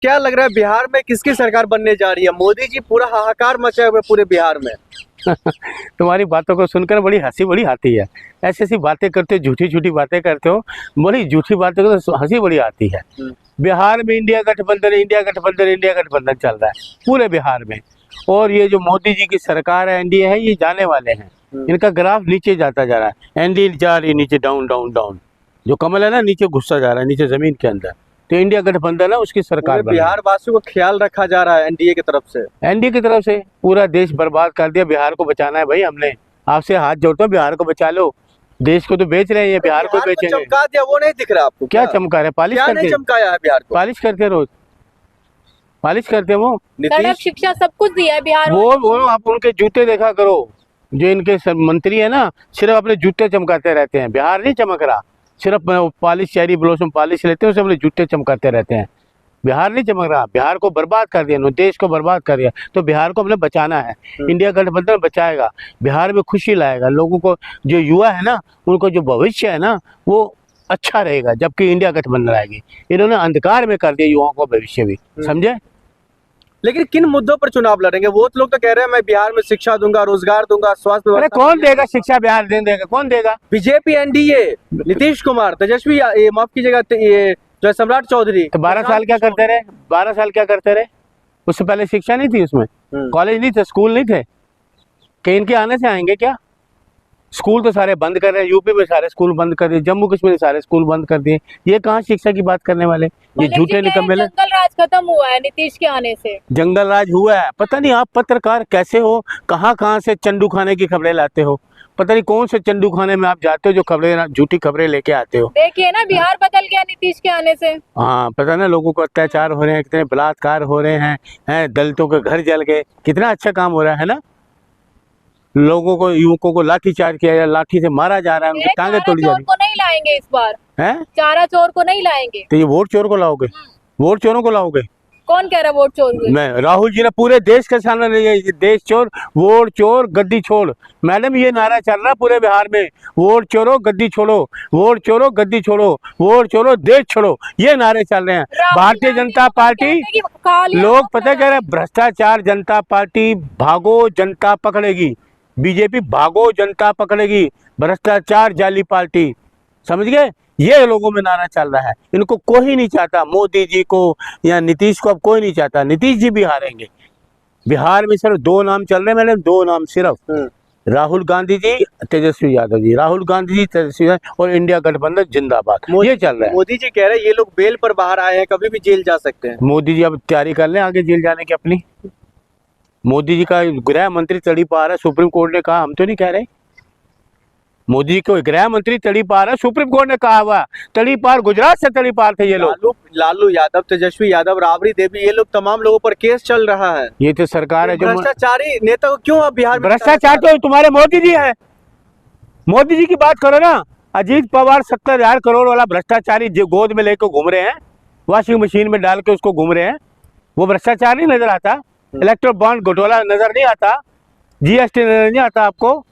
क्या लग रहा है बिहार में किसकी सरकार बनने जा रही है? मोदी जी पूरा हाहाकार मचाए हुए पूरे बिहार में। तुम्हारी बातों को सुनकर बड़ी हंसी बड़ी आती है। ऐसी ऐसी बातें करते हो, झूठी झूठी बातें करते हो, बड़ी झूठी बातें करते हो, हंसी बड़ी आती है। बिहार में इंडिया गठबंधन इंडिया गठबंधन इंडिया गठबंधन चल रहा है पूरे बिहार में। और ये जो मोदी जी की सरकार है, एनडीए है, ये जाने वाले हैं। इनका ग्राफ नीचे जाता जा रहा है, एनडीए जा रही है नीचे, डाउन डाउन डाउन। जो कमल है ना, नीचे घुसता जा रहा है, नीचे जमीन के अंदर। तो इंडिया गठबंधन है, उसकी सरकार बिहार वासियों को ख्याल रखा जा रहा है एनडीए की तरफ से। एनडीए की तरफ से पूरा देश बर्बाद कर दिया। बिहार को बचाना है भाई, हमने आपसे हाथ जोड़ता हूँ, बिहार को बचा लो। देश को तो बेच रहे हैं, बिहार को बेचेंगे। चमका दिया, वो नहीं दिख रहा आपको? क्या चमका रहे? पालिश करते, चमकाया है बिहार को, पालिश करते, रोज पालिश करते वो। सड़क, शिक्षा सब कुछ दिया है बिहार। वो आप उनके जूते देखा करो, जो इनके मंत्री है ना, सिर्फ अपने जूते चमकाते रहते हैं। बिहार नहीं चमक रहा, सिर्फ पॉलिश, चेरी ब्लॉसम पॉलिश लेते हैं, उसे अपने जूते चमकाते रहते हैं। बिहार नहीं चमक रहा, बिहार को बर्बाद कर दिया, देश को बर्बाद कर दिया। तो बिहार को हमने बचाना है, इंडिया गठबंधन बचाएगा, बिहार में खुशी लाएगा लोगों को। जो युवा है ना, उनको जो भविष्य है ना, वो अच्छा रहेगा, जबकि इंडिया गठबंधन आएगी। इन्होंने अंधकार में कर दिया युवाओं का भविष्य भी, समझे। लेकिन किन मुद्दों पर चुनाव लड़ेंगे? वो लोग तो कह रहे हैं मैं बिहार में शिक्षा दूंगा, रोजगार दूंगा, स्वास्थ्य। अरे कौन देगा शिक्षा? बिहार देगा, कौन देगा? बीजेपी, एनडीए, नीतीश कुमार, तेजस्वी, माफ कीजिएगा, ये जो सम्राट चौधरी। तो 12 साल क्या करते रहे? 12 साल क्या करते रहे? उससे पहले शिक्षा नहीं थी, उसमें कॉलेज नहीं थे, स्कूल नहीं थे। कहीं इनके आने से आएंगे क्या? स्कूल तो सारे बंद कर रहे हैं, यूपी में सारे स्कूल बंद कर दिए, जम्मू कश्मीर सारे स्कूल बंद कर दिए। ये कहाँ शिक्षा की बात करने वाले? ये झूठे निकम्मे। जंगल राज खत्म हुआ है नीतीश के आने से। जंगल राज हुआ है? पता नहीं आप पत्रकार कैसे हो, कहाँ से चंदू खाने की खबरें लाते हो। पता नहीं कौन से चंदू खाने में आप जाते हो जो खबरें, झूठी खबरें लेके आते हो। देखिए ना, बिहार बदल गया नीतीश के आने से। हाँ, पता ना, लोगों को अत्याचार हो रहे हैं, कितने बलात्कार हो रहे हैं, दलितों के घर जल गए, कितना अच्छा काम हो रहा है ना। लोगों को, युवकों को लाठी चार्ज किया जा, लाठी से मारा जा रहा है, उनकी टांगे तोड़ी जा रही है। को नहीं लाएंगे इस बार, हैं? चारा चोर को नहीं लाएंगे। तो ये वोट चोर को लाओगे? वोट चोरों को लाओगे? कौन कह रहा है वोट चोर? मैं, राहुल जी ने पूरे देश के सामने ले गए, देश चोर, वोट चोर, गद्दी छोड़। मैडम, ये नारा चल रहा पूरे बिहार में, वोट चोरो गद्दी छोड़ो, वोट चोरो गद्दी छोड़ो, वोट चोरो देश छोड़ो, ये नारे चल रहे हैं। भारतीय जनता पार्टी, लोग पता कह रहे हैं, भ्रष्टाचार जनता पार्टी भागो, जनता पकड़ेगी। बीजेपी भागो, जनता पकड़ेगी, भ्रष्टाचार जाली पार्टी, समझ गए? ये लोगों में नारा चल रहा है। इनको कोई नहीं चाहता, मोदी जी को या नीतीश को अब कोई नहीं चाहता। नीतीश जी भी हारेंगे। बिहार में सिर्फ 2 नाम चल रहे हैं मैडम, 2 नाम सिर्फ, राहुल गांधी जी, तेजस्वी यादव जी। राहुल गांधी जी, तेजस्वी और इंडिया गठबंधन जिंदाबाद, ये चल रहा है। मोदी जी कह रहे हैं ये लोग बेल पर बाहर आए हैं, कभी भी जेल जा सकते हैं। मोदी जी अब तैयारी कर लें आगे जेल जाने की अपनी। मोदी जी का गृह मंत्री तड़ी पार है, सुप्रीम कोर्ट ने कहा, हम तो नहीं कह रहे। मोदी को गृह मंत्री तड़ी पार है, सुप्रीम कोर्ट ने कहा हुआ तड़ी पार, गुजरात से तड़ी पार थे ये लोग। लालू यादव, तेजस्वी यादव, राबड़ी देवी, ये लोग तमाम लोगों पर केस चल रहा है। ये तो सरकार है जो भ्रष्टाचारी नेता को क्यों अब बिहार में? भ्रष्टाचार तो तुम्हारे मोदी जी है। मोदी जी की बात करो ना। अजीत पवार 70,000 करोड़ वाला भ्रष्टाचारी जो गोद में लेकर घूम रहे हैं, वॉशिंग मशीन में डाल के उसको घूम रहे हैं, वो भ्रष्टाचार नहीं नजर आता? इलेक्ट्रो बॉन्ड घोटाला नजर नहीं आता? जीएसटी नजर नहीं आता आपको?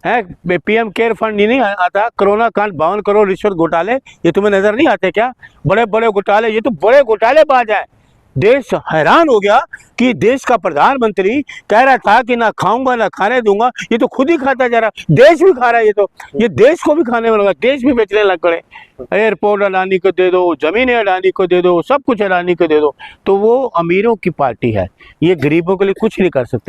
है पीएम केयर फंड नहीं आता? कोरोना कांड, 52 करोड़ रिश्वत घोटाले, ये तुम्हें नजर नहीं आते क्या? बड़े बड़े घोटाले, ये तो बड़े घोटालेबाज है। देश हैरान हो गया कि देश का प्रधानमंत्री कह रहा था कि ना खाऊंगा ना खाने दूंगा, ये तो खुद ही खाता जा रहा, देश भी खा रहा है। ये देश को भी खाने में लगा, देश भी बेचने लग गए। एयरपोर्ट अडानी को दे दो, जमीनें अडानी को दे दो, सब कुछ अडानी को दे दो। तो वो अमीरों की पार्टी है, ये गरीबों के लिए कुछ नहीं कर सकते।